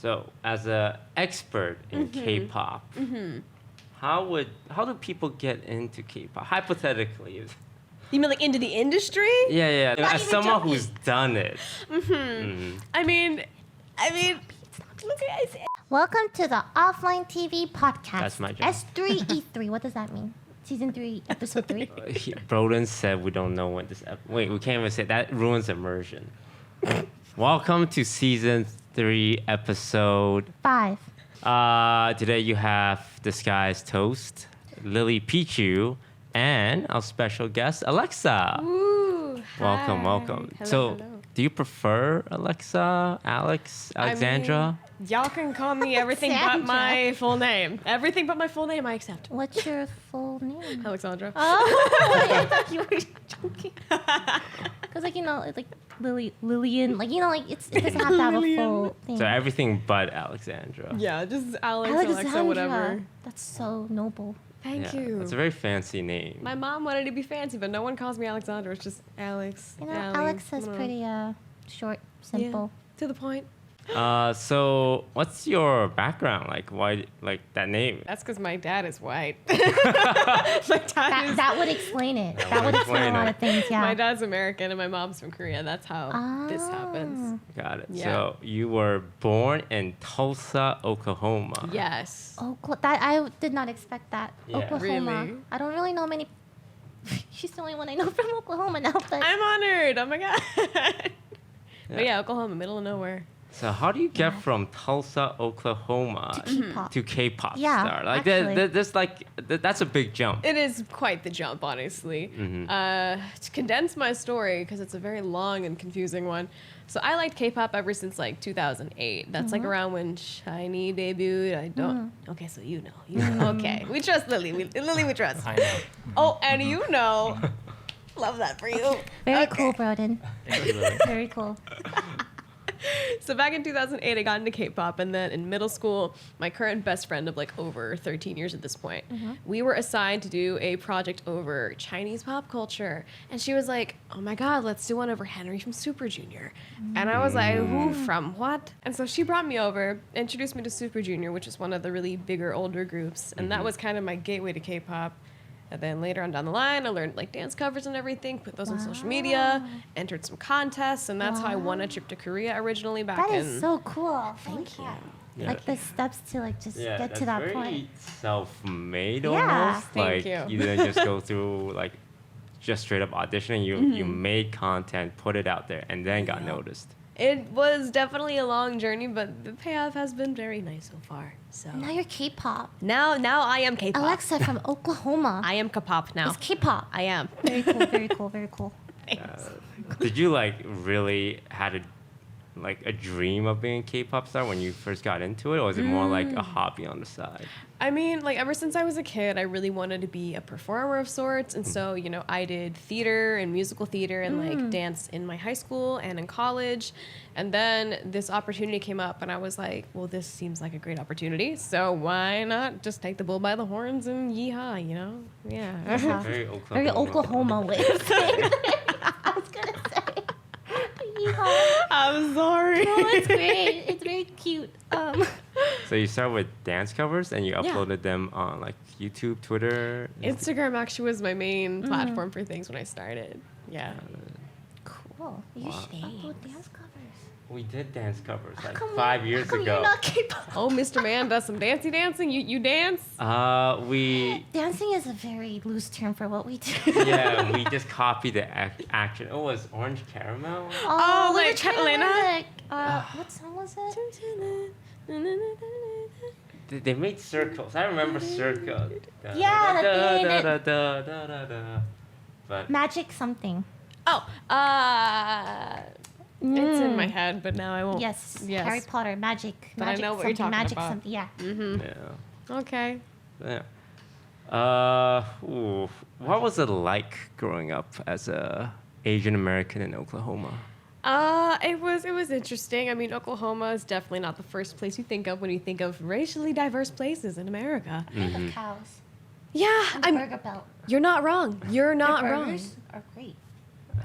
So, as an expert in K-pop, how do people get into K-pop? Hypothetically, You mean like into the industry? yeah. Not As even someone joking. who's done it, I mean, look at Welcome to the OfflineTV podcast. That's my job. S3E3. What does that mean? Season 3, episode 3. Broden said we don't know when this. Wait, we can't even say that. Ruins immersion. Welcome to season 3, episode 5. Today you have this guy's Toast, LilyPichu, and our special guest, AleXa. Ooh, Welcome. Hello. Do you prefer AleXa, Alex, Alexandra? Y'all can call me everything but Sandra. my full name. Everything but my full name I accept. What's your full name? Alexandra. Oh, I thought you were joking. Because, like, it's like Lillian. Like, it doesn't have to have a full thing. So everything but Alexandra. Yeah, just Alex, Alexandra. Alexa, whatever. That's so noble. Thank Yeah, you. It's a very fancy name. My mom wanted to be fancy, but no one calls me Alexandra. It's just Alex. Ally. Alex is pretty short, simple. To the point. So what's your background? Like, why, like that name? That's because my dad is white. my dad is. That would explain it. That That would would explain a explain lot it. of things, yeah. My dad's American and my mom's from Korea. That's how this Ah. happens. Got it. Yeah. So you were born in Tulsa, Oklahoma. Yes. I did not expect that. Yeah. Oklahoma. Really? I don't really know many. She's the only one I know from Oklahoma now, but I'm honored. Oh my god. But Yeah. yeah, Oklahoma, middle of nowhere. So how do you get from Tulsa, Oklahoma K-pop. to K-pop Yeah, star? Like actually. that's a big jump. It is quite the jump, honestly. To condense my story, because it's a very long and confusing one. So I liked K-pop ever since like 2008. That's like around when SHINee debuted. I don't. Okay, so you know. Okay, we trust Lily. Lily, we trust. I know. Oh, and you know. Love that for you. very Okay. cool, Broden. Thank you, Lily. Very cool. So back in 2008, I got into K-pop, and then in middle school, my current best friend of like over 13 years at this point, we were assigned to do a project over Chinese pop culture, and she was like, "Oh my God, let's do one over Henry from Super Junior," and I was like, "Who from what?" And so she brought me over, introduced me to Super Junior, which is one of the really bigger older groups, and that was kind of my gateway to K-pop. And then later on down the line, I learned like dance covers and everything, put those on social media, entered some contests, and that's how I won a trip to Korea originally back That in. is so cool. Thank you. Yeah. Like the steps to like just Yeah, get that's to that very point. self-made Yeah. almost. Thank like you. didn't just go through like just straight up auditioning. You made content, put it out there, and then got noticed. It was definitely a long journey, but the payoff has been very nice so far. So Now you're K-pop. now I am K-pop. Alexa from Oklahoma. I am K-pop now. It's K-pop. I am. Very cool. Very cool. Very cool. Thanks. Did you like really had a dream of being a K-pop star when you first got into it, or was it more like a hobby on the side? I mean, like ever since I was a kid, I really wanted to be a performer of sorts, and so I did theater and musical theater and like dance in my high school and in college, and then this opportunity came up, and I was like, well, this seems like a great opportunity, so why not just take the bull by the horns and yeehaw, Yeah. Yeah. Very Oklahoma. Very Oklahoma way of saying it. I was gonna say. Yeehaw. I'm sorry. No, it's great. It's very cute. So you started with dance covers and you uploaded them on like YouTube, Twitter. Instagram actually was my main platform for things when I started. Yeah. Cool. You should upload dance covers. We did dance covers like Come 5 years How come ago. You're not K-pop? Oh, Mr. Man does some dancing. You dance? We Dancing is a very loose term for what we do. yeah, we just copied the action. Oh, it was Orange Caramel. Oh, we were like trying to learn Catalina? what song was it? They made circles. I remember circles. Yeah, the thing But Magic something. Oh, it's in my head, but now I won't. Yes. Yes. Harry Potter, magic. But I magic know what you're something, talking magic about. something. Yeah. yeah. Okay. Yeah. What was it like growing up as a Asian American in Oklahoma? It was interesting. I mean, Oklahoma is definitely not the first place you think of when you think of racially diverse places in America. Think of cows. Yeah, And the burger belt. You're not wrong. You're not Their wrong. burgers are great.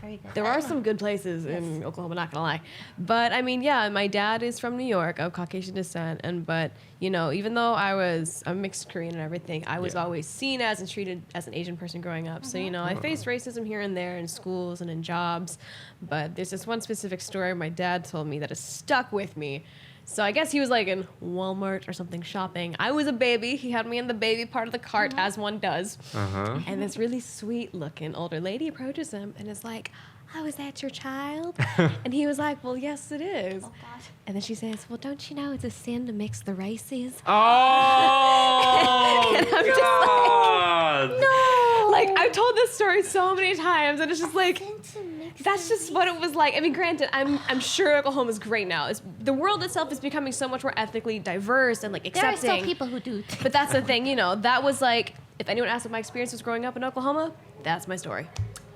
very good. There are some good places in Oklahoma, not gonna lie. But I mean, yeah, my dad is from New York, of Caucasian descent, but you know, even though I'm mixed Korean and everything, I was always seen as and treated as an Asian person growing up. So you know, I faced racism here and there in schools and in jobs. But there's this one specific story my dad told me that has stuck with me. So I guess he was like in Walmart or something shopping. I was a baby. He had me in the baby part of the cart, as one does. And this really sweet looking older lady approaches him and is like, "Oh, is that your child?" And he was like, "Well, yes, it is." Oh gosh. And then she says, "Well, don't you know it's a sin to mix the races?" Oh, And I'm just God. No. Like, I've told this story so many times, and it's just like, that's just what it was like. I mean, granted, I'm sure Oklahoma is great now. The world itself is becoming so much more ethnically diverse and like accepting. There are still people who do. But that's the thing, you know, that was like, if anyone asked what my experience was growing up in Oklahoma, that's my story.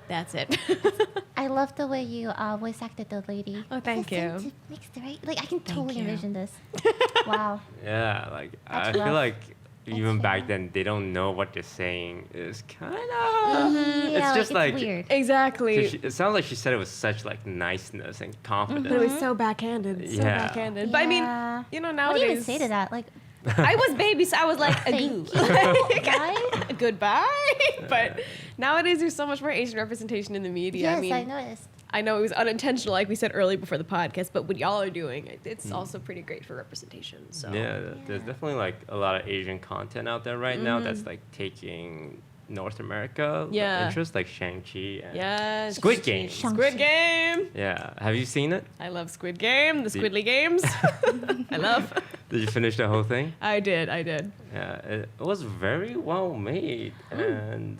That's it. I love the way you voice acted the lady. Oh, thank you. To mix the right, like I can totally you. envision this. Wow. Yeah, like I That's feel rough. like even That's back fair. then they don't know what they're saying is kind of. Yeah, It's just like weird. Exactly. it sounds like she said it with such like niceness and confidence. But it was so backhanded. So Yeah. backhanded. But I mean, Yeah. you know, What do nowadays. you even say to that? Like, I was baby, so I was like, a goo. Right? Goodbye. But nowadays, there's so much more Asian representation in the media. Yes, I mean, I noticed. I know it was unintentional, like we said earlier before the podcast, but what y'all are doing, it's also pretty great for representation. So Yeah, there's definitely like a lot of Asian content out there right now that's like taking North America interest, like Shang-Chi and yes, Squid Game. Squid Game. Yeah, have you seen it? I love Squid Game. The Squidly games. I love. Did you finish the whole thing? I did. Yeah, it was very well made and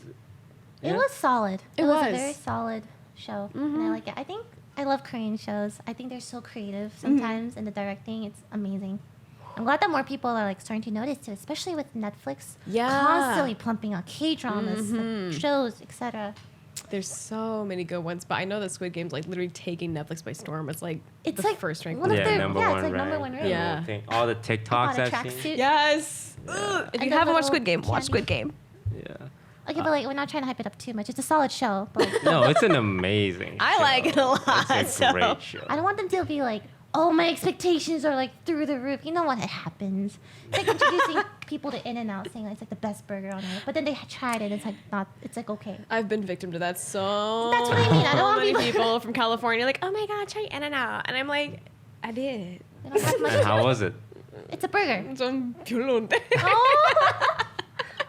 It was solid. It It was a was. very solid show, and I like it. I think I love Korean shows. I think they're so creative sometimes in the directing. It's amazing. I'm glad that more people are like starting to notice it, especially with Netflix constantly pumping out K-dramas, like, shows, etc. There's so many good ones, but I know that Squid Game's like literally taking Netflix by storm. It's like It's the like first ranked. one of yeah, their- number yeah, one it's like number ranked. one ranked. and Yeah. everything. All the Bought TikToks a I've seen. tracksuit. Yes. If And you the haven't watched little Squid Game, watch candy. Squid Game. Yeah. Okay, but like we're not trying to hype it up too much. It's a solid show, but like, No, it's an amazing I show. like it a lot, It's a so- great show. I don't want them to be like, oh, my expectations are like through the roof. You know what happens? It's like introducing people to In-N-Out, saying like, it's like the best burger on earth, but then they tried it. It's like not. It's like okay. I've been victim to that so That's what I mean. I don't want many people- people from California like, oh my god, try In-N-Out, and I'm like, I did. They don't have much. And how was it? It's a burger. Some tulunde.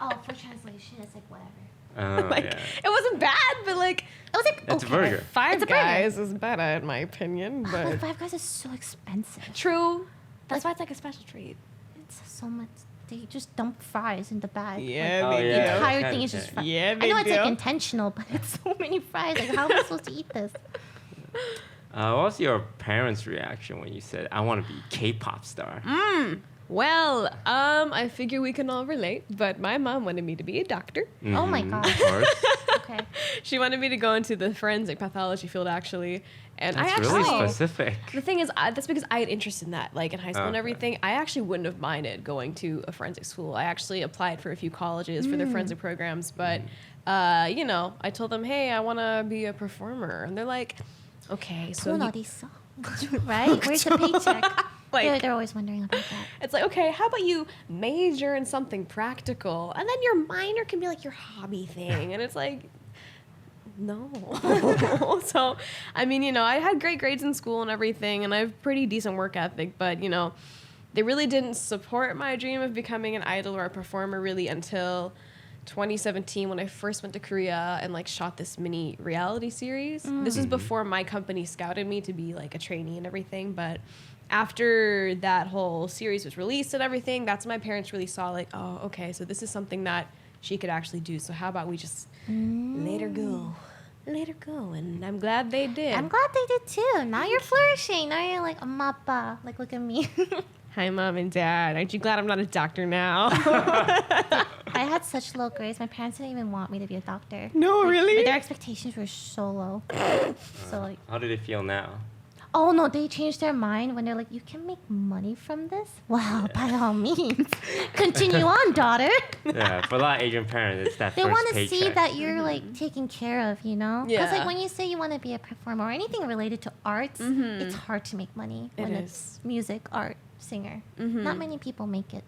Oh, for translation, it's like whatever. Like, Yeah. it wasn't bad, but like It was like It's a okay. burger. Five It's a burger. Guys is better in my opinion, But but Five Guys is so expensive. true. That's why it's like a special treat. It's so much. They just dump fries in the bag. Yeah, Like, they the do. entire Kinda thing is just thing. fries. Yeah, I they know it's like do. intentional, but it's so many fries. Like, how am I supposed to eat this? What was your parents' reaction when you said, "I want to be K-pop star"? Well, I figure we can all relate, but my mom wanted me to be a doctor. Oh my God. Of course. Okay. She wanted me to go into the forensic pathology field, actually. And That's I actually, really specific. the thing is, that's because I had interest in that, like in high school and Okay. everything. I actually wouldn't have minded going to a forensic school. I actually applied for a few colleges for their forensic programs, but, you know, I told them, hey, I want to be a performer. And they're like, okay, so 돈 you, 어디 있어? Right? Where's the paycheck? Like- they're always wondering about that. it's like, okay, how about you major in something practical? And then your minor can be like your hobby thing. And it's like, no. So, I mean, you know, I had great grades in school and everything, and I have pretty decent work ethic, but, you know, they really didn't support my dream of becoming an idol or a performer really until 2017 when I first went to Korea and like shot this mini reality series. This was before my company scouted me to be like a trainee and everything, but after that whole series was released and everything, that's when my parents really saw like, oh, okay, so this is something that she could actually do. So how about we just let her go? Let her go. And I'm glad they did. I'm glad they did too. Now you're flourishing. Now you're like, mappa. Like, look at me. Hi, Mom and Dad. Aren't you glad I'm not a doctor now? I had such low grades. My parents didn't even want me to be a doctor. No, Like, really? Their expectations were so low. So, like, How did it feel now? Oh no, they changed their mind when they're like, you can make money from this? Well, by all means. Continue on, daughter. Yeah, for a lot of Asian parents, it's that They first want to paycheck. see that you're like taken care of, you know? Because Yeah. like when you say you want to be a performer or anything related to arts, it's hard to make money when it's music, art, singer. Not many people make it.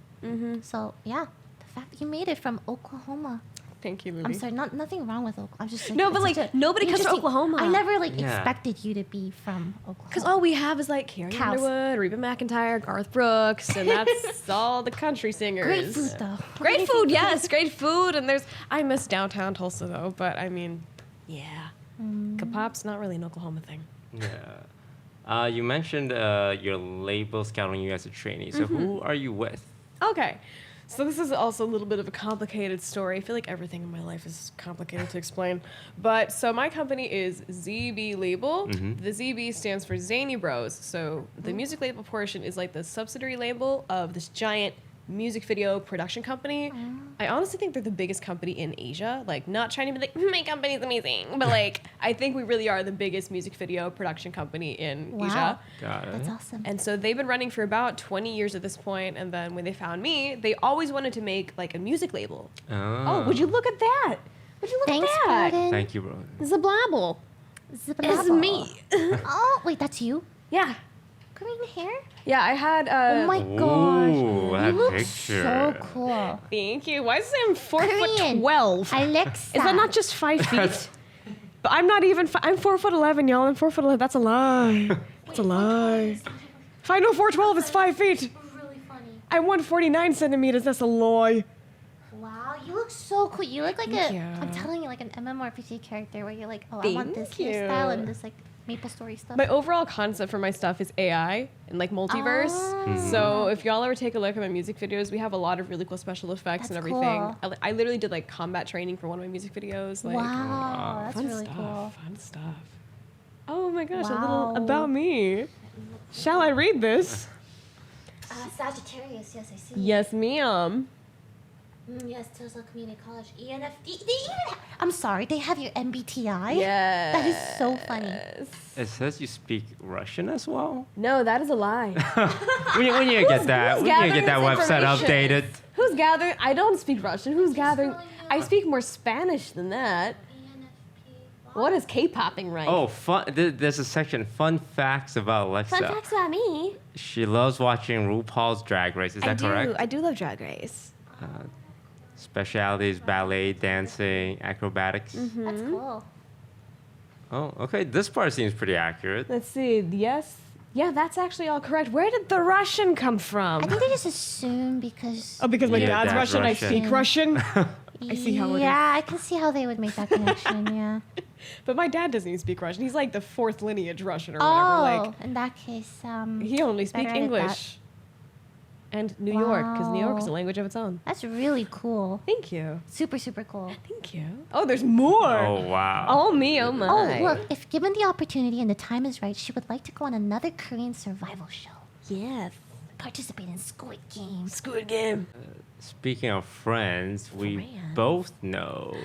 So yeah, the fact that you made it from Oklahoma. Thank you, Lily. I'm sorry, nothing wrong with Oklahoma. I'm just like, No, it's but like such a nobody comes from interesting- Oklahoma. I never like Yeah. expected you to be from Oklahoma. Because all we have is like Carrie Cows. Underwood, Reba McEntire, Garth Brooks, and that's all the country singers. Great food though. Great food, yes, great food. And I miss downtown Tulsa though, but I mean, yeah. K-pop's not really an Oklahoma thing. Yeah. You mentioned your label scouting you as a trainee. So who are you with? Okay. So this is also a little bit of a complicated story. I feel like everything in my life is complicated to explain. But so my company is ZB Label. The ZB stands for Zany Bros. So the music label portion is like the subsidiary label of this giant music video production company. I honestly think they're the biggest company in Asia. Like, not trying to be like, my company's amazing. But like, I think we really are the biggest music video production company in Asia. Got it. That's awesome. And so they've been running for about 20 years at this point. And then when they found me, they always wanted to make like a music label. Oh, would you look at that? Would you look Thanks, at that? Broden. Thank you, bro. Zablabble. It's me. Oh, wait, that's you? Yeah. Green hair? Yeah, I had. Oh my Ooh, gosh. that You look picture. so cool. Thank you. Why does it say I'm 4'12"? AleXa. Is that not just 5 feet? But I'm not even. I'm 4'11", y'all. I'm 4'11". That's a lie. That's a lie. If I know 4'12", it's 5 feet. Really funny. I'm 149 centimeters. That's a lie. Wow, you look so cool. You look like Thank a, you. I'm telling you, like an MMORPG character where you're like, oh, I want this Thank you. hairstyle and this like Maple Story stuff. My overall concept for my stuff is AI and like multiverse. Oh. So if y'all ever take a look at my music videos, we have a lot of really cool special effects and That's everything. cool. I literally did like combat training for one of my music videos. Like, wow, that's fun really stuff. cool. Fun stuff. Oh my gosh, a Wow. little about me. Shall I read this? Sagittarius, yes, I see. Yes, ma'am. Yes, Tulsa Community College, ENFD. They even I'm sorry, they have your MBTI? Yes. That is so funny. It says you speak Russian as well. No, that is a lie. When you get that, who's when you gathering get that this website information? updated. Who's gathering? I don't speak Russian. Who's gathering? I speak more Spanish than that. What is K-popping right? Oh, fun! There's a section, fun facts about Alexa. Fun facts about me. She loves watching RuPaul's Drag Race. Is that correct? I do love Drag Race. Specialities: ballet, dancing, acrobatics. That's cool. Oh, okay. This part seems pretty accurate. Let's see. Yes. Yeah, that's actually all correct. Where did the Russian come from? I think they just assume because. Oh, because my Yeah, dad's dad's Russian, I Russian. speak Russian. I see how it is. Yeah, I can see how they would make that connection, yeah. But my dad doesn't even speak Russian. He's like the fourth lineage Russian or Oh, whatever. Like, in that case, he only speaks better at English. And New York, because New York is a Wow. language of its own. that's really cool. Thank you. Super, super cool. Thank you. Oh, there's more. Oh wow. Oh, me, oh my. Oh, look, if given the opportunity and the time is right, she would like to go on another Korean survival show. Yes. Participate in Squid Games. Squid Game. Speaking of friends, we Korean. both know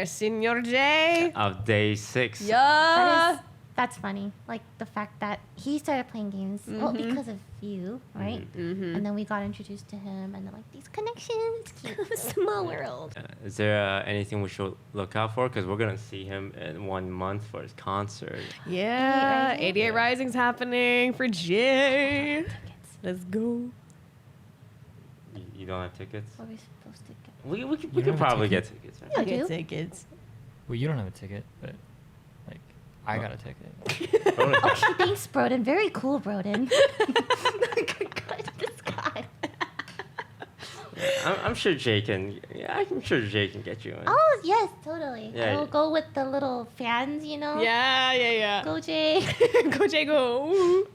Senor J. of day 6. Yeah. That's funny. Like the fact that he started playing games, well, because of you, right? And then we got introduced to him, and then like these connections. Cute. Small world. Is there anything we should look out for? Because we're gonna see him in 1 month for his concert. Yeah. 88 88 Rising's happening for Jay. Let's go. You don't have tickets? What are we supposed to get? We You could don't have a probably ticket? get tickets. Right? I I'll get do. tickets. Well, you don't have a ticket, but like I got a ticket. Okay, thanks, Broden. Very cool, Broden. God, this guy. I'm sure Jay can. Yeah, I'm sure Jay can get you in. Oh yes, totally. Yeah. I'll go with the little fans, you know. Yeah. Go Jay. Go, Jay, go.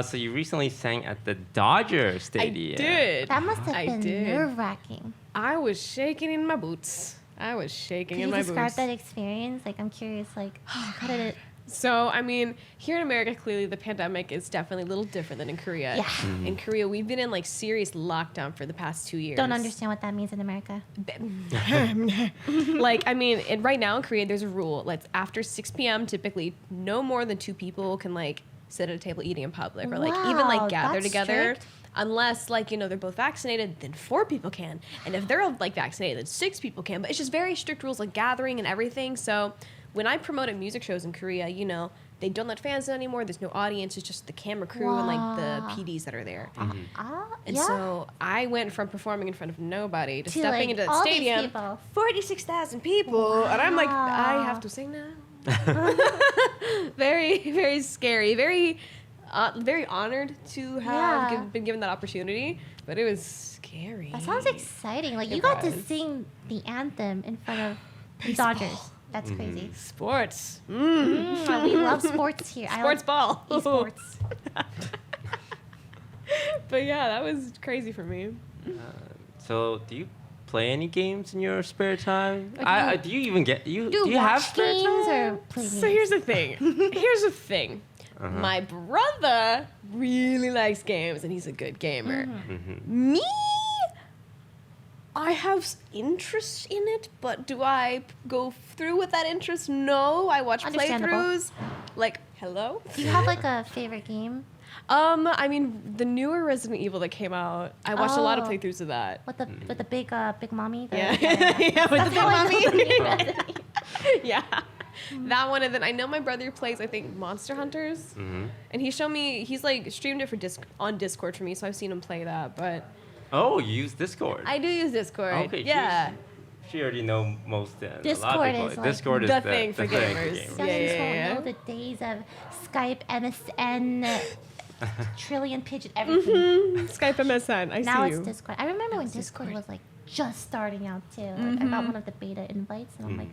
So you recently sang at the Dodger I Stadium. did. That must have I been did. nerve-wracking. I was shaking in my boots. I was shaking Could in you my describe boots. that experience? Like, I'm curious. Like, how did it? So, I mean, here in America, clearly the pandemic is definitely a little different than in Korea. Yeah. In Korea, we've been in like serious lockdown for the past 2 years. Don't understand what that means in America. Like, I mean, right now in Korea, there's a rule. Like, after 6 p.m., typically no more than 2 people can like sit at a table eating in public, or like even like gather that's together. strict. Unless like, you know, they're both vaccinated, then 4 people can. And if they're like vaccinated, then 6 people can. But it's just very strict rules like gathering and everything. So when I promoted music shows in Korea, you know, they don't let fans in anymore. There's no audience. It's just the camera crew and like the PDs that are there. And so I went from performing in front of nobody to stepping like, into that all these stadium, people. 46,000 people, and I'm like, I have to sing now. Very, very scary. Very honored to have been given that opportunity, but it was scary. That sounds exciting. Like, you It got to was. sing the anthem in front of the Baseball. Dodgers. That's crazy. Sports. We love sports here. Sports ball. Esports. But yeah, that was crazy for me. So, do you play any games in your spare time? Or Do you even get you? Do Do you have watch spare games time? or play games? So here's the thing. My brother really likes games, and he's a good gamer. Me, I have interest in it, but do I go through with that interest? No, I watch Understandable. playthroughs. Like, hello? Do you have like a favorite game? I mean, the newer Resident Evil that came out, I watched a lot of Oh. playthroughs of that. With the big mommy? Yeah, yeah, with the That's how I know the big name mommy. Resident Evil. Yeah. That one, and then I know my brother plays, I think, Monster Hunters, and he showed me, he's like streamed it for on Discord for me, so I've seen him play that, but Oh, you use Discord. I do use Discord. Okay, Yeah. She already know most. A lot of Discord people. is like Discord is the thing for gamers. You Yeah, guys yeah, won't yeah. know the days of Skype, MSN, trillion pigeon, everything. Skype MSN. I Now see it's you. Discord. I remember when Discord was like just starting out too. Like, I got one of the beta invites, and I'm like,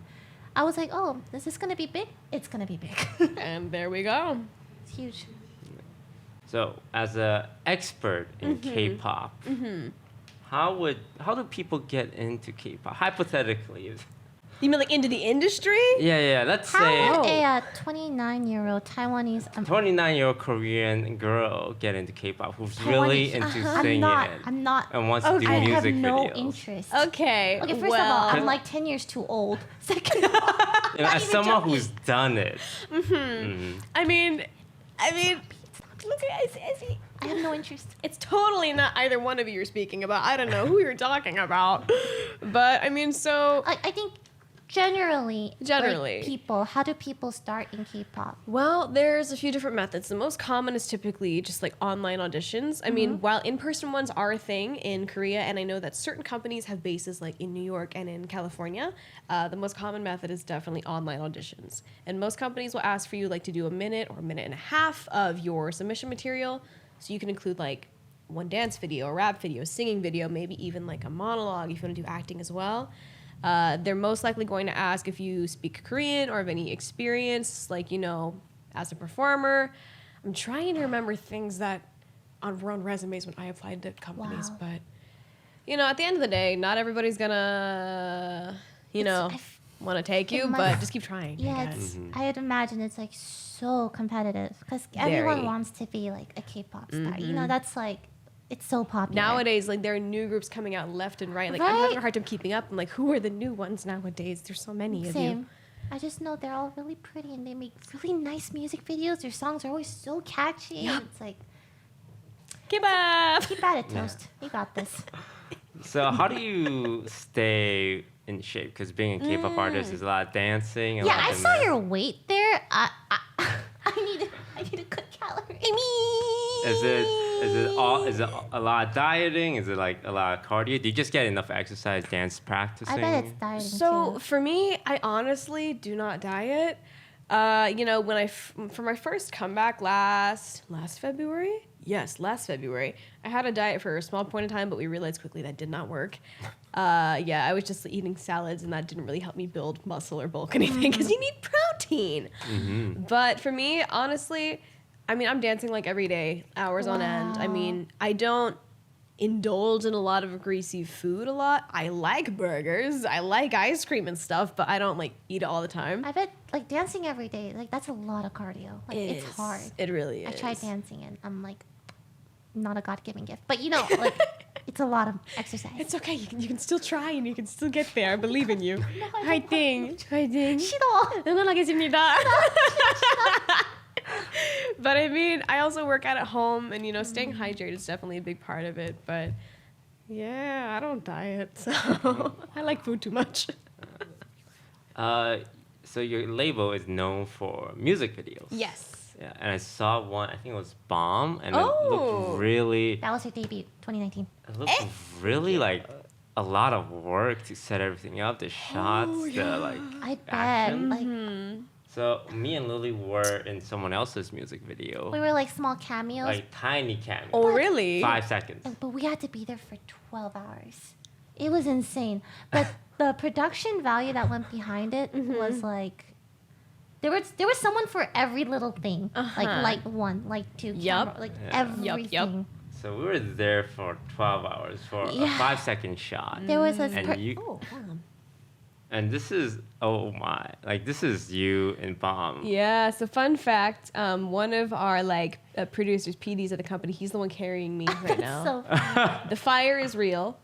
I was like, oh, is this gonna be big? It's gonna be big. And there we go. It's huge. So, as a expert in K-pop, how do people get into K-pop? Hypothetically, You mean like into the industry? yeah. Let's How say would a 29-year-old Taiwanese 29-year-old Korean girl get into K-pop who's really into singing I'm not. and wants to do I have music no videos? interest. Okay. Okay, first of all, well, I'm like 10 years too old. Second of all, You know, as someone who's done it. I mean, look at I have no interest. it's totally not either one of you you're speaking about. I don't know who you're talking about. But I mean, so I think generally, Generally. like, how do people start in K-pop? well, there's a few different methods. The most common is typically just like online auditions. I mean, while in-person ones are a thing in Korea, and I know that certain companies have bases like in New York and in California, the most common method is definitely online auditions. And most companies will ask for you like to do a minute or a minute and a half of your submission material. So you can include like one dance video, a rap video, a singing video, maybe even like a monologue if you want to do acting as well. They're most likely going to ask if you speak Korean or have any experience, like, you know, as a performer. I'm trying to remember things that were on resumes when I applied to companies, Wow. but, you know, at the end of the day, not everybody's gonna, you know, want to take you, it but must- just keep trying. I Yeah, guess. I'd imagine it's like so competitive because everyone Very. wants to be like a K-pop star. You know, that's like, it's so popular. Nowadays, like, there are new groups coming out left and right. Like, I'm Right? having a hard time keeping up. I'm like, who are the new ones nowadays? There's so many of you. Same. I just know they're all really pretty and they make really nice music videos. Their songs are always so catchy. It's like, Keep up! keep at it, Toast. You got this. So how do you stay in shape? Because being a K-pop artist is a lot of dancing. Yeah, I saw your weight there. I need a good calorie. Is it a lot of dieting? Is it like a lot of cardio? Do you just get enough exercise, dance practicing? I bet it's dieting So too. for me, I honestly do not diet. You know, when for my first comeback last February, last February, I had a diet for a small point in time, but we realized quickly that did not work. I was just eating salads, and that didn't really help me build muscle or bulk anything because you need protein. But for me, honestly, I mean, I'm dancing like every day, hours on end. I Wow. mean, I don't indulge in a lot of greasy food a lot. I like burgers, I like ice cream and stuff, but I don't like eat it all the time. I bet like dancing every day, like that's a lot of cardio. Like It it's is. hard. It really is. I tried dancing and I'm like not a God-given gift, but you know, like it's a lot of exercise. It's okay. You can still try and you can still get there. I believe in you. I 화이팅! 화이팅! 싫어. 응원하겠습니다. But I mean, I also work out at home, and staying hydrated is definitely a big part of it. But yeah, I don't diet, so I like food too much. So your label is known for music videos. Yes. Yeah, and I saw one. I think it was Bomb, and it Oh. looked really. That was her debut, 2019. It looked really like a lot of work to set everything up, the shots, the like I bet. action. Like, So me and Lily were in someone else's music video, we were like small cameos. like tiny cameos, Oh, really? 5 seconds. But we had to be there for 12 hours. It was insane. But the production value that went behind it was like there was someone for every little thing. Like light 1, light 2, Yup. camera, like Yeah. everything. Yup. So we were there for 12 hours for a Yeah. 5-second shot. There was a And you, Oh, wow. and this is this is you in Bomb. Yeah, so fun fact, one of our producers, PDs at the company, he's the one carrying me right now. so funny. The fire is real.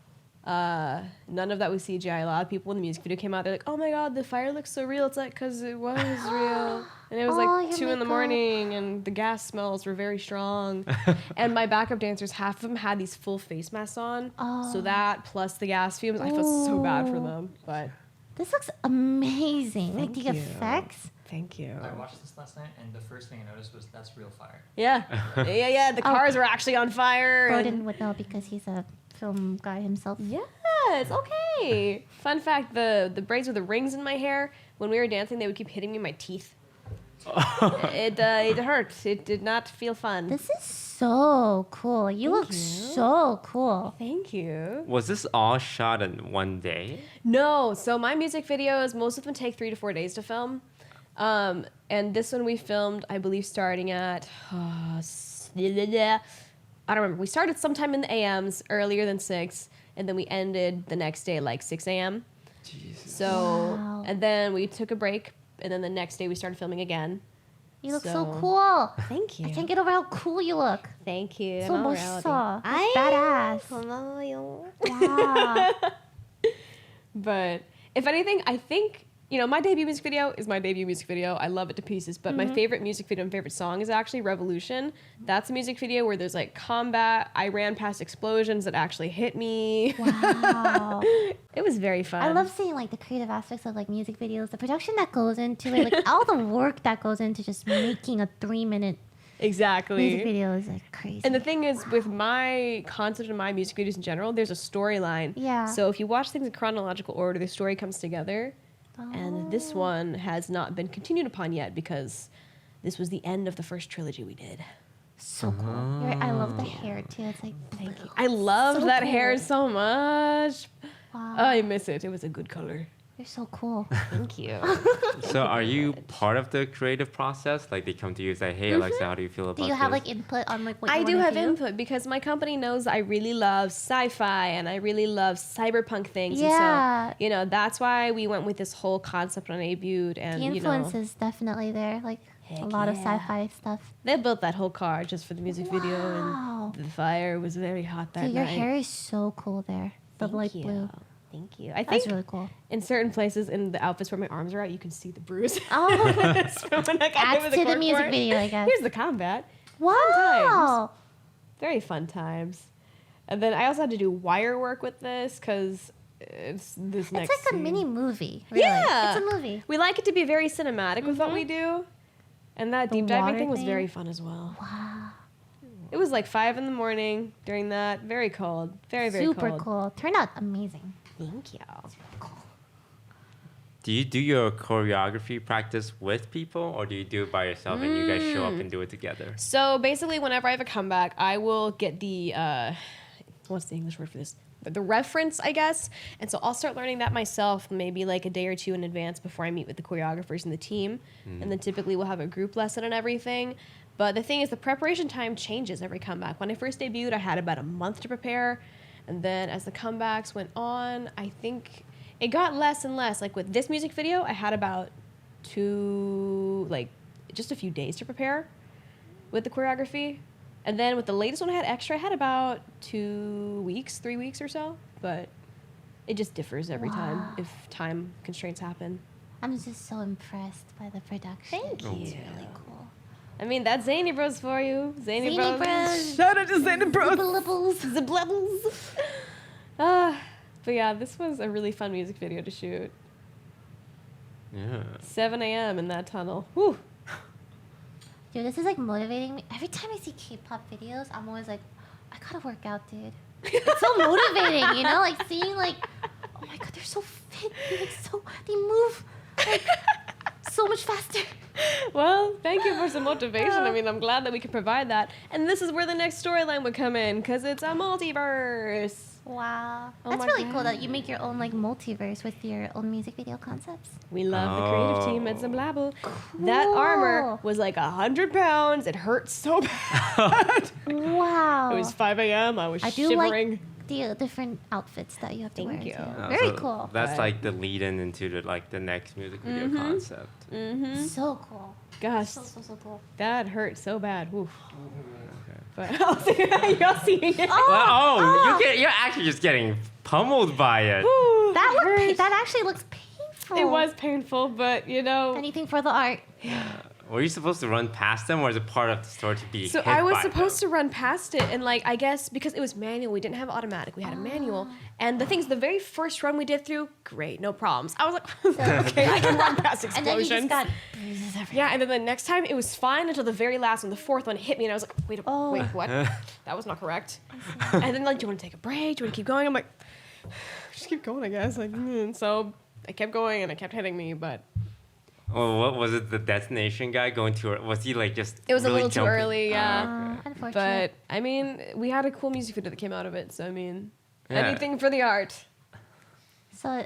None of that was CGI. A lot of people when the music video came out, they're like, "Oh my god, the fire looks so real." It's like, because it was real, and it was Oh, like your 2 in the makeup. morning, and the gas smells were very strong. And my backup dancers, half of them had these full face masks on, so Oh. that plus the gas fumes, I felt so bad for Oh. them. But This looks amazing. Like Thank the you. effects. thank you. I watched this last night, and the first thing I noticed was that's real fire. Yeah, yeah. The cars were actually on fire. and- Broden would know because he's a film guy himself. Yes, okay. Fun fact, the braids with the rings in my hair, when we were dancing, they would keep hitting me in my teeth. It hurt. It did not feel fun. This is so cool. You look so cool. Thank you. Was this all shot in one day? No, so my music videos, most of them take 3 to 4 days to film. And this one we filmed, I believe, starting at, I don't remember. We started sometime in the AMs, earlier than 6, and then we ended the next day like 6 a.m. Jesus. So, Wow. and then we took a break, and then the next day we started filming again. You look so So- cool. Thank you. I can't get over how cool you look. Thank you. So in all 멋있어. reality. Badass. 고마워요. Wow. But if anything, I think, my debut music video is my debut music video. I love it to pieces. But my favorite music video and favorite song is actually Revolution. That's a music video where there's like combat. I ran past explosions that actually hit me. Wow. It was very fun. I love seeing like the creative aspects of like music videos, the production that goes into it, like all the work that goes into just making a 3-minute Exactly. music video is like crazy. And the thing is, with my concept and my music videos in general, there's a storyline. Yeah. So if you watch things in chronological order, the story comes together. And this one has not been continued upon yet because this was the end of the first trilogy we did. So cool. You're right. I love the hair too. It's like Thank you. I loved So that cool. hair so much. Wow. I miss it. It was a good color. You're so cool. Thank you. So are you part of the creative process? Like they come to you and say, "Hey Alexa, how do you feel about Do you this?" have like input on like what you I do wanna have input because my company knows I really love sci-fi and I really love cyberpunk things. Yeah. And so, that's why we went with this whole concept on Abute and, The influence is definitely there. Like a Heck lot of yeah. sci-fi stuff. they built that whole car just for the music video Wow. and the fire was very hot that Dude, your night. hair is so cool there. The Thank light you. blue. Thank you. I That's think really cool. in certain places in the outfits where my arms are out, you can see the bruise. Oh, It's from when I got hit adds with to the cork music board. video, I guess. Here's the combat. Wow. Very fun times. And then I also had to do wire work with this because it's this It's next like a scene. mini movie. Really. Yeah. It's a movie. We like it to be very cinematic with what we do. And that The deep diving water thing was thing. very fun as well. Wow. It was like 5 in the morning during that. Very cold. Very, very Super cold. cool. Turned out amazing. Thank you. Do you do your choreography practice with people, or do you do it by yourself and you guys show up and do it together? So basically, whenever I have a comeback, I will get the what's the English word for this? The reference, I guess. And so I'll start learning that myself, maybe like a day or two in advance before I meet with the choreographers and the team. And then typically we'll have a group lesson and everything. But the thing is, the preparation time changes every comeback. When I first debuted, I had about a month to prepare. And then as the comebacks went on, I think it got less and less. Like with this music video, I had about just a few days to prepare with the choreography. And then with the latest one I had extra, I had about 2 weeks, 3 weeks or so. But it just differs every time Wow. if time constraints happen. I'm just so impressed by the production. Thank It's you. really cool. I mean, that's Zany Bros for you. Zany Zany Bros. Bros. Shout out to Zany Bros. Blibbles. The blebbles. But yeah, this was a really fun music video to shoot. Yeah. 7 a.m. in that tunnel. Whew. Dude, this is like motivating me. Every time I see K-pop videos, I'm always like, I gotta work out, dude. It's so motivating, you know? Like seeing like, oh my god, they're so fit. They move like so much faster. Well, thank you for some motivation. I mean, I'm glad that we can provide that. And this is where the next storyline would come in, because it's a multiverse. Wow. Oh That's my really cool God. that you make your own like multiverse with your own music video concepts. We love the creative team at Oh. Zimblabble. That armor was like 100 pounds. It hurt so bad. Wow. It was 5 a.m. I was I do shivering. like the different outfits that you have to Thank wear you. too. Oh, Very so cool. That's But- like the lead-in into the next music video concept. So cool. Gosh, So cool. that hurt so bad. Oof. Okay. But y'all seeing it. Well, you're actually just getting pummeled by it. Ooh, That hurt. actually looks painful. It was painful, but you know. Anything for the art. Were you supposed to run past them, or is it part of the story to be So hit I was by supposed them? to run past it, and like I guess because it was manual, we didn't have automatic. We had a manual, and the things, the very first run we did through, great, no problems. I was like, okay, I can run past And then you explosions. just got bruises everywhere. Yeah, and then the next time it was fine until the very last one. The fourth one hit me, and I was like, wait, wait, what? That was not correct. And then like, do you want to take a break? Do you want to keep going? I'm like, just keep going, I guess. Like, so I kept going, and it kept hitting me, but Oh, what was it? The destination guy going to? Was he like just? it was really a little jumping? too early. Yeah. Unfortunate. But I mean, we had a cool music video that came out of it. So I mean, Yeah. anything for the art. So,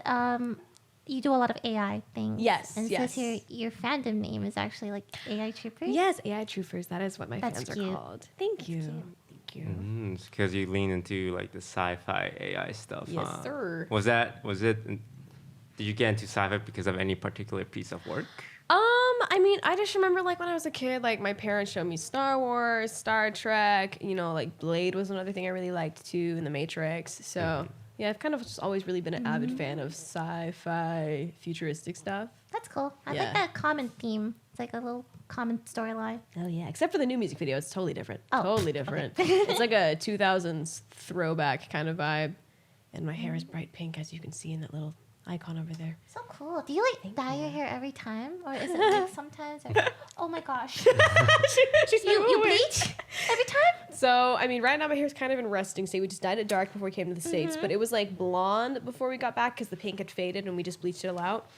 you do a lot of AI things. Yes, And it yes. says your fandom name is actually like AI Troopers. Yes, AI Truthers. That is what my That's fans cute. are called. Thank you. Thank you. It's because you lean into like the sci-fi AI stuff. Yes, huh? sir. Was it? Did you get into sci-fi because of any particular piece of work? I mean, I just remember like when I was a kid, like my parents showed me Star Wars, Star Trek. You know, like Blade was another thing I really liked too, and The Matrix. So yeah, I've kind of just always really been an avid fan of sci-fi, futuristic stuff. That's cool. I Yeah. like that common theme. It's like a little common storyline. Oh yeah, except for the new music video, it's totally different. Oh, Totally different. It's like a 2000s throwback kind of vibe, and my hair is bright pink, as you can see in that little icon over there. So cool. Do you like dye your hair every time? Or is it like sometimes? Or, oh my gosh. She's you bleach every time? So, I mean, right now my hair's kind of in resting state. We just dyed it dark before we came to the States, but it was like blonde before we got back because the pink had faded and we just bleached it all out.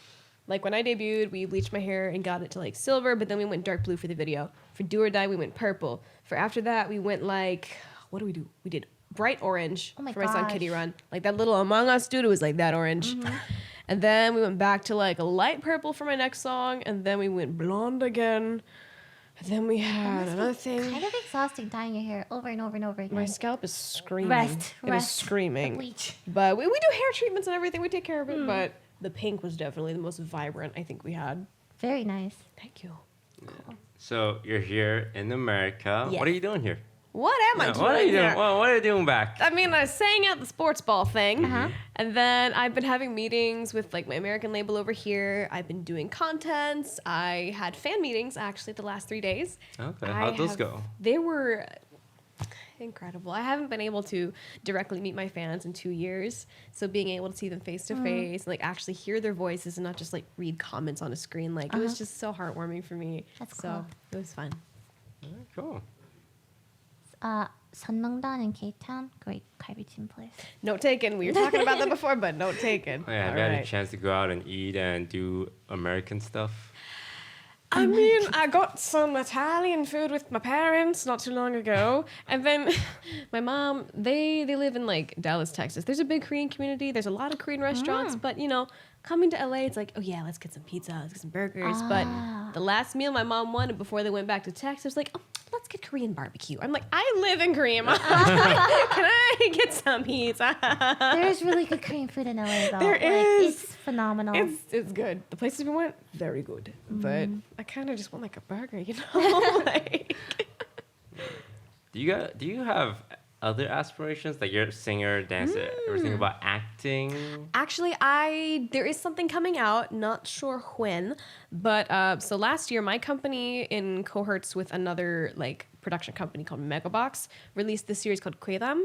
Like when I debuted, we bleached my hair and got it to like silver, but then we went dark blue for the video. For Do or Die, we went purple. For after that, we went like, what do we do? We did bright orange Oh my for my song gosh. Kitty Run. Like that little Among Us dude, it was like that orange. And then we went back to like a light purple for my next song, and then we went blonde again. And then we had another thing. Kind of exhausting dyeing your hair over and over and over again. My scalp is screaming. Rest, It is rest. screaming. Bleach. But we do hair treatments and everything. We take care of it. But the pink was definitely the most vibrant I think we had. Very nice. Thank you. So you're here in America. Yes. What are you doing here? What am I Yeah, doing what are you here? doing? What are you doing back? I mean, I sang out the sports ball thing. Uh-huh. And then I've been having meetings with like my American label over here. I've been doing contents. I had fan meetings actually the last 3 days. Okay, I how'd those have- go? They were incredible. I haven't been able to directly meet my fans in 2 years. So being able to see them face to face, like actually hear their voices and not just like read comments on a screen, like it was just so heartwarming for me. That's so cool. it was fun. Cool. 선명단 and K-Town, great 갈비찜 place. Note taken. We were talking about that before, but note taken. Oh, yeah, have All you had a right. chance to go out and eat and do American stuff? I mean, I got some Italian food with my parents not too long ago, and then my mom, they live in like Dallas, Texas. There's a big Korean community. There's a lot of Korean restaurants, but you know, coming to LA, it's like, oh yeah, let's get some pizza, let's get some burgers. But the last meal my mom wanted before they went back to Texas was like, oh, let's get Korean barbecue. I'm like, I live in Korea, Mom. Can I get some pizza? There's really good Korean food in LA though. There Like, is. It's phenomenal. It's good. The places we went, very good. But I kind of just want like a burger, you know? Like, Do you have other aspirations? Like you're a singer, dancer. Ever think about acting? Actually, there is something coming out. Not sure when, but so last year, my company in cohorts with another like production company called Megabox released this series called KDramas.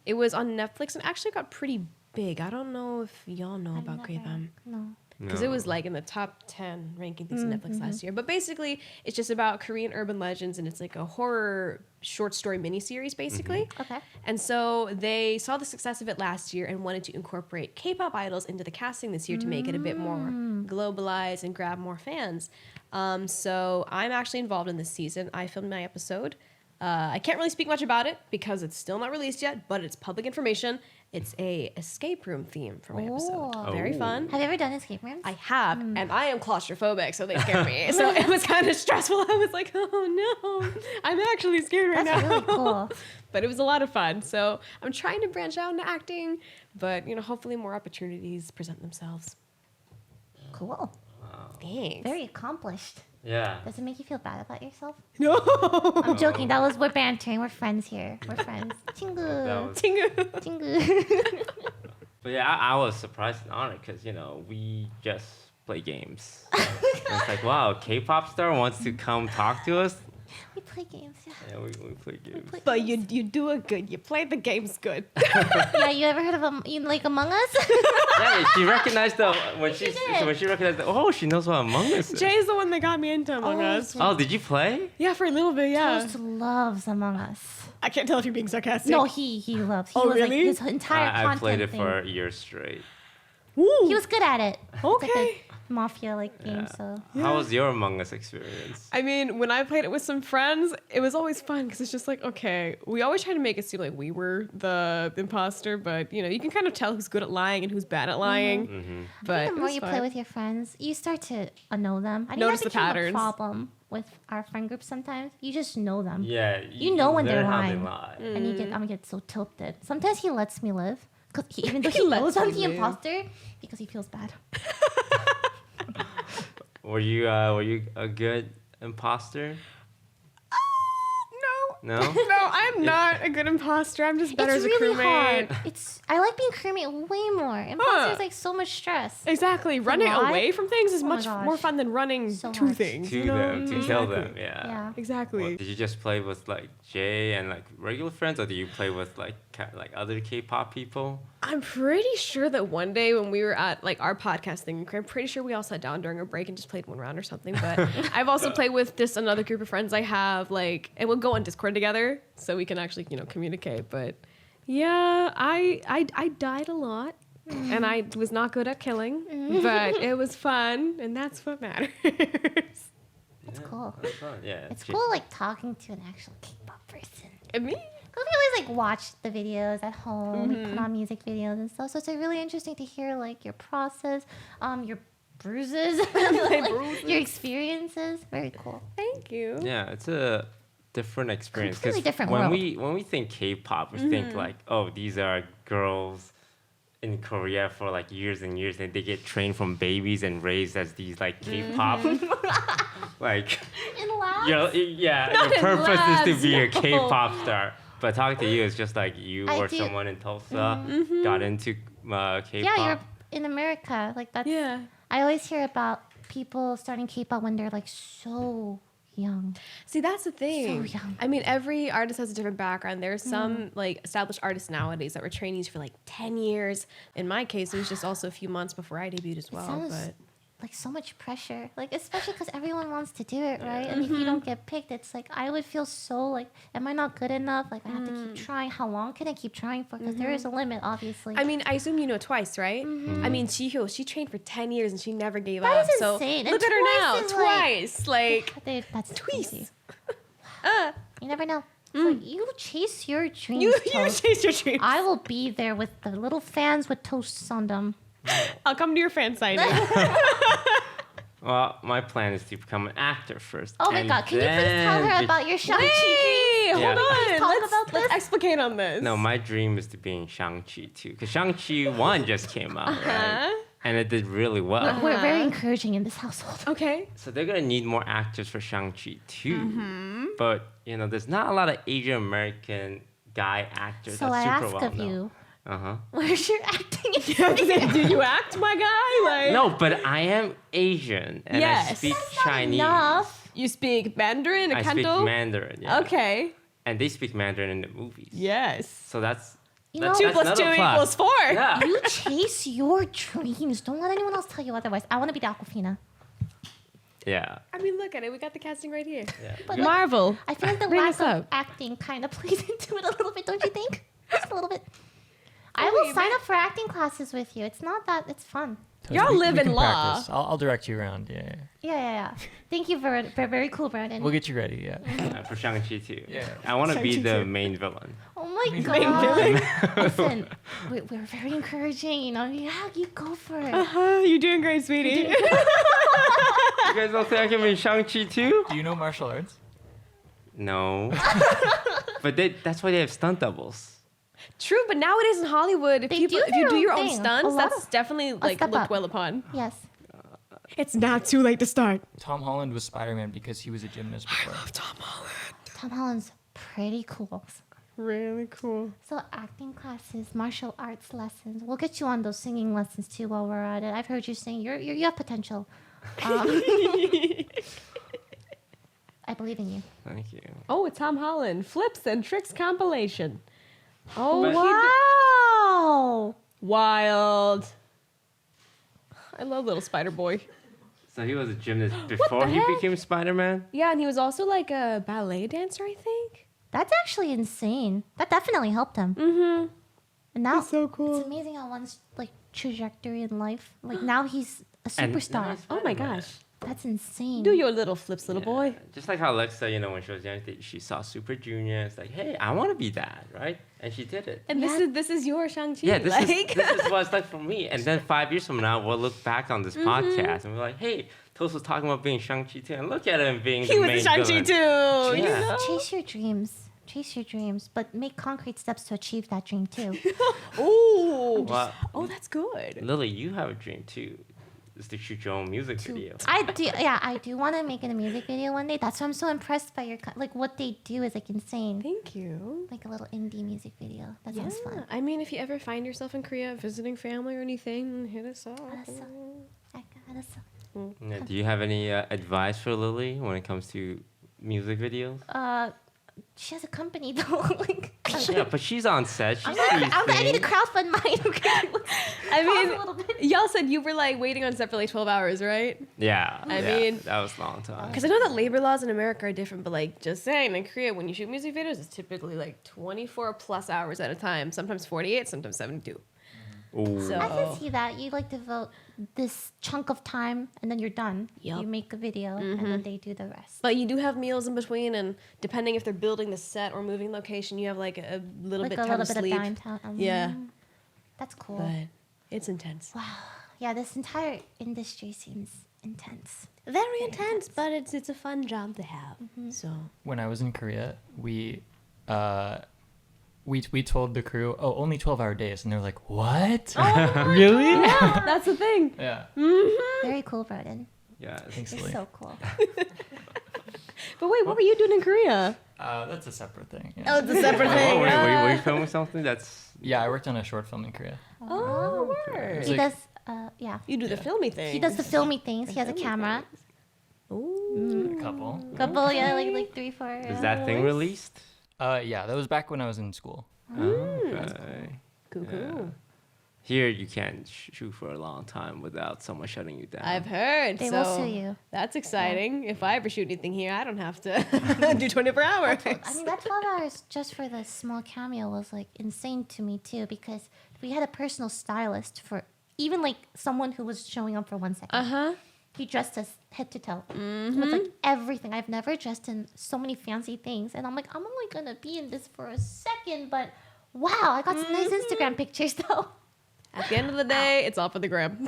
It was on Netflix and actually got pretty big. I don't know if y'all know about KDramas. No. Because it was like in the top 10 ranking things on Netflix last year. But basically, it's just about Korean urban legends, and it's like a horror short story miniseries, basically. Okay. And so they saw the success of it last year and wanted to incorporate K-pop idols into the casting this year to make it a bit more globalized and grab more fans. So I'm actually involved in this season. I filmed my episode. I can't really speak much about it because it's still not released yet, but it's public information. It's a escape room theme for my episode. Oh. Very fun. Have you ever done escape rooms? I have, and I am claustrophobic, so they scare me. So it was kind of stressful. I was like, oh no, I'm actually scared right That's now. really cool. But it was a lot of fun. So I'm trying to branch out into acting, but hopefully more opportunities present themselves. Cool. Thanks. Very accomplished. Yeah. Does it make you feel bad about yourself? No. I'm joking. We're bantering. We're friends here. We're friends. 친구. That was- 친구. But yeah, I was surprised and honored because, we just play games. And it's like, wow, a K-pop star wants to come talk to us? We play games. Yeah. Yeah, we play games. But you do it good. You play the games good. Yeah. You ever heard of Among Us? Yeah, she recognized when she did. recognized she knows what Among Us is. Jay's the one that got me into Among Us. Oh, did you play? Yeah, for a little bit, yeah. Toast loves Among Us. I can't tell if you're being sarcastic. No, he loves. He Oh, was really? like his entire I content played it thing. for a year straight. Ooh. He was good at it. It's like Okay. a mafia game. So How was your Among Us experience? I mean, when I played it with some friends, it was always fun because it's just like, okay, we always try to make it seem like we were the imposter, but you can kind of tell who's good at lying and who's bad at lying. Mm-hmm. But the it more was you fun. play with your friends, you start to know them. I think Notice that the became patterns. a problem with our friend group sometimes. You just know them. Yeah, You know when they're learn how they lying. lie. And I'm gonna get so tilted. Sometimes he lets me live. Cause even though He he lets knows I'm me the live. imposter, because he feels bad. Were you a good imposter? No. No. No, I'm not a good imposter. I'm just better It's as a really crewmate. hard. I like being crewmate way more. Imposter is like so much stress. Exactly. Running lie? away from things is Oh my much gosh. more fun than running So to hard. things. To you know? them, to kill Exactly. them. Yeah. Yeah. Exactly. Well, did you just play with like Jay and like regular friends, or do you play with like other K-pop people? I'm pretty sure that one day when we were at like our podcast thing, I'm pretty sure we all sat down during a break and just played one round or something. But I've also played with just another group of friends I have, and we'll go on Discord together so we can actually communicate. But yeah, I died a lot and I was not good at killing, but it was fun and that's what matters. That's cool. That's fun. Yeah. It's cool like talking to an actual K-pop person. And me? Because we always like watch the videos at home. We put on music videos and stuff. So it's like, really interesting to hear like your process, your bruises, like, your experiences. Very cool. Thank you. Yeah, it's a different experience. Completely different when world. when we think K-pop, we think like, oh, these are girls in Korea for like years and years, and they get trained from babies and raised as these like K-pop, like In labs? your Not in purpose is to labs, be a no. K-pop star. But talking to you, it's just like you I or do- someone in Tulsa got into K-pop. Yeah, you're in America. Like that's. Yeah. I always hear about people starting K-pop when they're like so young. See, that's the thing. So young. I mean, every artist has a different background. There's some like established artists nowadays that were trainees for like 10 years. In my case, it was just also a few months before I debuted as well. sounds But like so much pressure, like especially because everyone wants to do it, right? And if you don't get picked, it's like I would feel so like, am I not good enough? Like I have to keep trying. How long can I keep trying for? Because there is a limit, obviously. I mean, I assume you know Twice, right? I mean, Jihyo, she trained for 10 years and she never gave That up. is So insane. And look at her now, Twice is like- Twice. Like, Dude, that's Twice. crazy. You never know. It's like, you chase your dreams. you Toast. chased your dreams. I will be there with the little fans with toasts on them. I'll come to your fan signing. Well, my plan is to become an actor first. Oh my and god, can you please tell her then about your Shang-Chi? Hey, hold Yeah. on. Talk Let's, about let's this. explicate on this. No, my dream is to be in Shang-Chi too. Because Shang-Chi 1 just came out, right? And it did really well. We're very encouraging in this household. Okay. So they're going to need more actors for Shang-Chi 2. But, there's not a lot of Asian American guy actors. So that's I super ask well of known. you, Uh-huh. where's your acting? Do you act, my guy? Like, No, but I am Asian and I Yes. speak That's not Chinese. enough. you speak Mandarin, I speak Canto? Mandarin. Yeah. Okay. And they speak Mandarin in the movies. Yes. So that's You that's, know- 2 plus that's 2 another plus. equals 4. Yeah. You chase your dreams. Don't let anyone else tell you otherwise. I want to be the Aquafina. Yeah. I mean, look at it. We got the casting right here. Yeah. But You like- got- Marvel. I feel like the Bring lack us of up. acting kind of plays into it a little bit, don't you think? Just a little bit. I Oh, will you sign bet. up for acting classes with you. It's not that, it's fun. Y'all live in can law. practice. I'll direct you around. Yeah. Yeah. Thank you for very cool, Brandon. We'll get you ready. Yeah. for Shang-Chi too. Yeah. I want to be Shang-Chi the too. main villain. Oh my Main god. Listen, we're very encouraging, you know. Yeah, you go for it. You're doing great, sweetie. You guys don't think I can be Shang-Chi too? Do you know martial arts? No. But that's why they have stunt doubles. True, but nowadays in Hollywood, if They you do if you their do own your own thing. A stunts, lot that's of- definitely like step looked up. well upon. Yes. It's not too late to start. Tom Holland was Spider-Man because he was a gymnast before. Tom Holland. Tom Holland's pretty cool. Really cool. So acting classes, martial arts lessons. We'll get you on those singing lessons too while we're at it. I've heard you sing. You have potential. I believe in you. Thank you. Oh, it's Tom Holland. Flips and Tricks compilation. Oh, But- Wow. wild. I love little Spider Boy. So he was a gymnast before he heck? became Spider-Man? Yeah, and he was also like a ballet dancer, I think. That's actually insane. That definitely helped him. Mm-hmm. And now so cool. it's amazing how one's like trajectory in life. Like now he's a And superstar. now he's Oh my Spider-Man. gosh. That's insane. Do your little flips, little Yeah. boy. Just like how AleXa, when she was young, she saw Super Junior. It's like, hey, I want to be that, right? And she did it. And Yeah. this is your Shang-Chi. Yeah, this like, is what it's like for me. And then 5 years from now, we'll look back on this Mm-hmm. podcast and we're like, hey, Toast was talking about being Shang-Chi too. And look at him being he the was main the Shang-Chi villain. too. You Yeah. know? Chase your dreams. Chase your dreams, but make concrete steps to achieve that dream too. Ooh. Well, Oh, that's good. Lily, you have a dream too. Is to shoot your own music video. I do. Yeah, I do want to make it a music video one day. That's why I'm so impressed by your like what they do is like insane. Thank you. Like a little indie music video. That sounds fun. I mean, if you ever find yourself in Korea visiting family or anything, hit us up. Hit us up. I got us. Yeah, do you have any advice for Lily when it comes to music videos? She has a company though. Like, Yeah, but she's on set. She I'm sees I need to things. crowdfund mine. Okay. I Pause a mean, little bit. y'all said you were like waiting on set for like 12 hours, right? Yeah, I yeah, mean- that was a long time. Because I know that labor laws in America are different, but like just saying, in Korea, when you shoot music videos, it's typically like 24 plus hours at a time. Sometimes 48, sometimes 72. Ooh. So- I can see that. You like devote this chunk of time and then you're done. Yup. You make a video and then they do the rest. But you do have meals in between, and depending if they're building the set or moving location, you have like a little Like bit a time little to bit sleep. of downtime. Yeah. That's cool. But it's intense. Wow. Yeah, this entire industry seems intense. Very intense, but it's a fun job to have. So When I was in Korea, we told the crew, oh, only 12-hour days, and they're like, what? Really? that's the thing. Yeah. Very cool, Broden. Yeah, Thanks, You're Lily. so cool. But wait, what were you doing in Korea? That's a separate thing. Yeah. Oh, it's a separate Oh, thing. were you filming something? That's Yeah, I worked on a short film in Korea. Oh, word. It's He like- does, yeah. You do the filmy thing. He does the filmy things. He has a camera. Ooh. A couple. Couple, yeah, like 3, 4. is that thing released? Yeah, that was back when I was in school. Okay. Cool, Yeah. cool. Here you can't shoot for a long time without someone shutting you down. I've heard. They so will sue you. That's exciting. If I ever shoot anything here, I don't have to do 24 hours. I mean, that 12 hours just for the small cameo was like insane to me too, because we had a personal stylist for even like someone who was showing up for 1 second. Uh-huh. He dressed us head to toe with like everything. I've never dressed in so many fancy things, and I'm like, I'm only gonna be in this for a second, but wow, I got some nice Instagram pictures though. At the end of the day, it's all for the gram.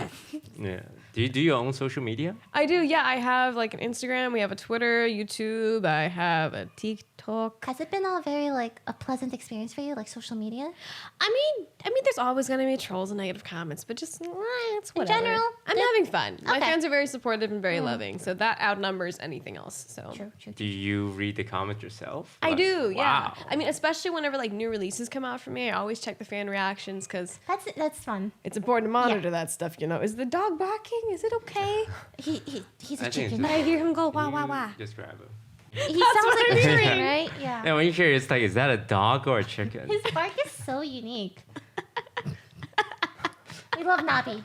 Yeah. Do you do your own social media? I do, yeah. I have like an Instagram. We have a Twitter, YouTube. I have a TikTok. Has it been a very like a pleasant experience for you, like social media? I mean, there's always going to be trolls and negative comments, but just it's whatever. In general, I'm having fun. My Okay. fans are very supportive and very loving, so that outnumbers anything else. So True. Do you read the comments yourself? I Like, do, yeah. wow. I mean, especially whenever like new releases come out for me, I always check the fan reactions because That's fun. it's important to monitor that stuff. You know, is the dog barking? Is it okay? He's I a think chicken. it's I hear him go wah wah You wah. Just grab him. He sounds what like I a chicken, mean. right? Yeah. Yeah, when you hear it, it's like, is that a dog or a chicken? His bark is so unique. We love Nabi.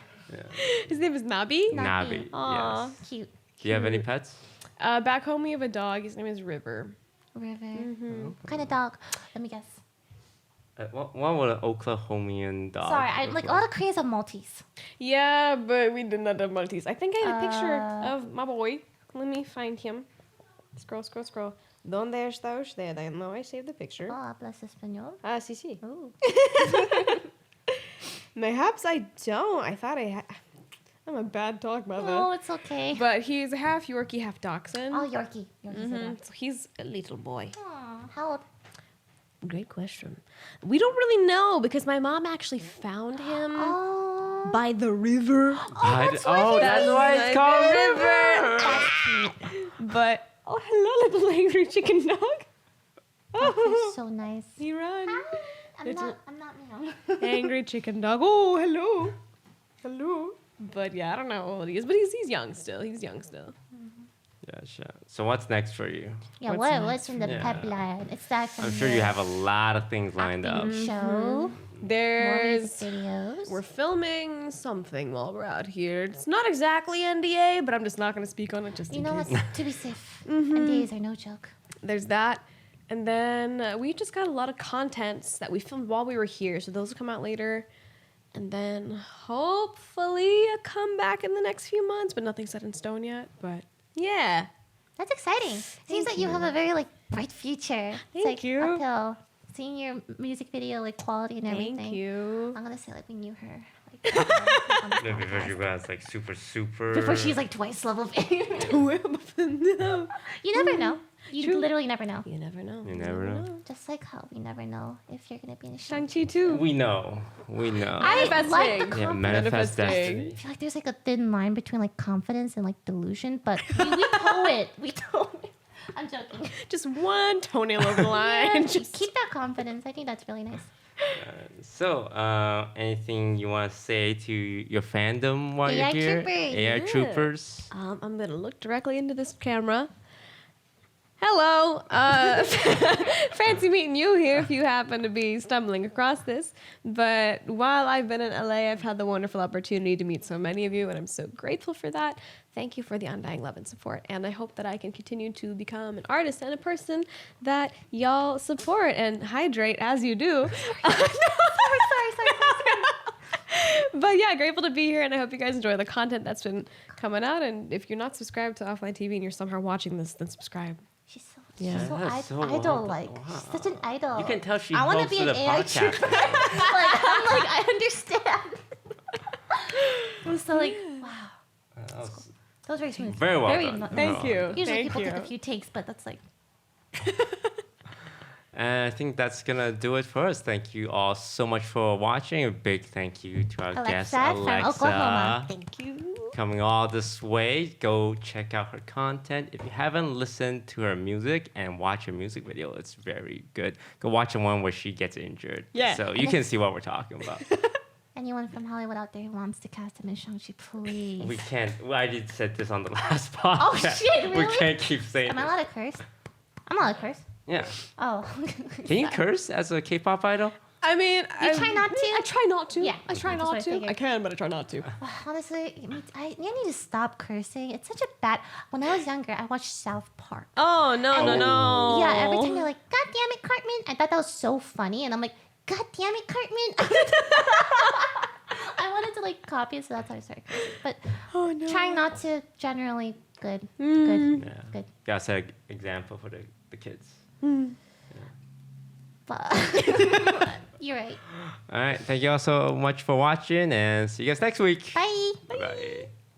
His name is Nabi. Nabi. Aw. Yes. Cute. Do you have any pets? Back home we have a dog. His name is River. River. Mm-hmm. What kind of dog? Let me guess. What would an Oklahomian dog? Sorry, I look like a lot of Koreans have Maltese. Yeah, but we did not have Maltese. I think I have a picture Uh, of my boy. Let me find him. Scroll. ¿Dónde está usted? I know I saved the picture. Oh, hablas español? Ah, sí, sí. Ooh. Perhaps I don't. I thought I had. I'm a bad dog mother. Oh, it's okay. But he's half Yorkie, half Dachshund. Oh, Yorkie. Yorkie's a dog. So he's a little boy. Aw, how old? Great question. We don't really know because my mom actually found him Oh. by the river. That's why it's called River. But oh, hello, little angry chicken dog. He's Oh, so nice. he ran. I'm Little- not meow. Angry chicken dog. Oh, hello. But yeah, I don't know how old he is, but he's young still. He's young still. Yeah, sure. So what's next for you? Yeah, what's in the Yeah. pipeline? It's that I'm sure you have a lot of things lined up. show. More There's music videos. we're filming something while we're out here. It's not exactly NDA, but I'm just not going to speak on it just You in know case. what? To be safe. NDAs are no joke. There's that. And then we just got a lot of contents that we filmed while we were here. So those will come out later. And then hopefully a comeback in the next few months, but nothing set in stone yet. But yeah. That's exciting. Seems like you have a very like bright future. It's Thank like you. uphill. Seeing your music video like quality and everything. Thank you. I'm gonna say like we knew her. Like, on the Before she podcast. was like super. Before she's like twice level famous. No. You never know. You True. literally never know. You never know. You never know. Just like how we never know if you're gonna be in a show. Shang-Chi too. We know. I like the Manifesting. Yeah, manifest Manifesting. destiny. I feel like there's like a thin line between like confidence and like delusion, but we toe it. We toe it. I'm joking. Just one toenail over the line. Yeah, Just keep that confidence. I think that's really nice. So, anything you want to say to your fandom while AI you're here? troopers. AI Yeah. troopers. I'm gonna look directly into this camera. Hello, fancy meeting you here if you happen to be stumbling across this. But while I've been in LA, I've had the wonderful opportunity to meet so many of you, and I'm so grateful for that. Thank you for the undying love and support, and I hope that I can continue to become an artist and a person that y'all support and hydrate as you do. Sorry. But yeah, grateful to be here, and I hope you guys enjoy the content that's been coming out. And if you're not subscribed to Offline TV and you're somehow watching this, then subscribe. She's so, Yeah. she's so, That's so idol-like. wow. She's such an idol. You can tell she I wanna hosted be an a AI podcast. trooper. I understand. It was so like, wow. That was That was very smooth. very well Very done. not- Thank you. Usually Thank people you. take a few takes, but that's like, And I think that's gonna do it for us. Thank you all so much for watching. A big thank you to our guest Alexa from Alexa, Oklahoma. Thank you. coming all this way. Go check out her content. If you haven't listened to her music and watch her music video, it's very good. Go watch the one where she gets injured. Yeah. So you can see what we're talking about. anyone from Hollywood out there who wants to cast him in Shang-Chi, please. We can't. I did said this on the last podcast. shit, We really? can't keep saying Am I this. allowed to curse? I'm allowed to curse. Yeah. Oh. Can you curse as a K-pop idol? I mean, You try not to? I try not to. Yeah, I try that's what not I to. figured. I can, but I try not to. Honestly, I need to stop cursing. It's such a bad. When I was younger, I watched South Park. Oh no, no. Yeah, every time they're like, "God damn it, Cartman!" I thought that was so funny, and I'm like, "God damn it, Cartman!" I wanted to like copy it, so that's how I started cursing. But Oh no. trying not to. Generally, good, Mm. good, Yeah. good. Gotta set an example for the kids. But you're right. All right. Thank you all so much for watching, and see you guys next week. Bye. Bye.